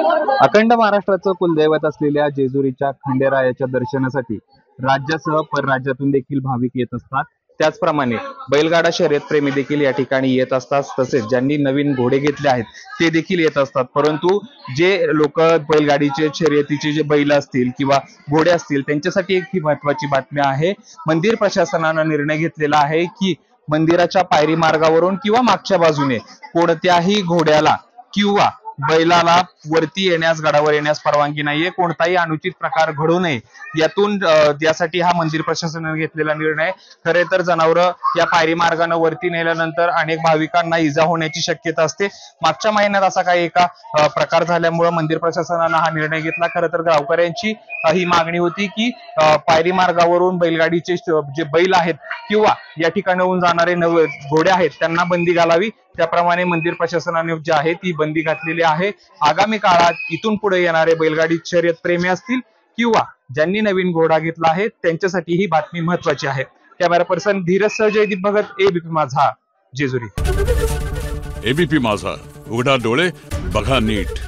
अखंड महाराष्ट्राचं कुलदैवत असलेल्या जेजुरीच्या खंडेरायाच्या दर्शनासाठी राज्यासह परराज्यातून देखील भाविक येत असतात। त्याचप्रमाणे बैलगाडा शर्यत प्रेमी देखील या ठिकाणी येत असतात। तसेच ज्यांनी नवीन घोडे घेतले आहेत ते देखील येत असतात। परंतु जे लोक बैलगाडीचे शर्यतीचे जे बैल असतील किंवा घोडे असतील त्यांच्यासाठी एक ही महत्त्वाची बातमी आहे। मंदिर प्रशासनाने निर्णय घेतलेला आहे की मंदिराच्या पायरी मार्गावरून किंवा मागच्या बाजूने कोणत्याही घोड्याला किंवा बैलाला वरती येण्यास गडावर येण्यास परवानगी नाहीये। कोणताही अनुचित प्रकार घडू नये यासाठी हा मंदिर प्रशासनाने घेतलेला निर्णय। खरे तर जनावर या पायरी मार्गाने वरती नेल्यानंतर अनेक भाविकांना इजा होण्याची शक्यता असते। मागच्या महिन्यात असा काही एका प्रकार झाल्यामुळे मंदिर प्रशासनाने हा निर्णय घेतला। खरं तर गावकऱ्यांची ही मागणी होती की पायरी मार्गावरून बैलगाडीचे जे बैल आहेत किंवा या ठिकाणाहून जाणारे घोडे आहेत त्यांना बंदी घालावी। त्याप्रमाणे मंदिर प्रशासनाने जी आहे ती बंदी घातलेली आहे। आगामी काळात इथून पुढे येणारे बैलगाडी शर्यत प्रेमी असतील किंवा ज्यांनी नवीन घोडा घेतला आहे त्यांच्यासाठी ही बातमी महत्त्वाची आहे। कॅमेरा पर्सन धीरज सह जयदीप भगत, एबीपी माझा, जेजुरी। एबीपी माझा, उघडा डोळे बघा नीट।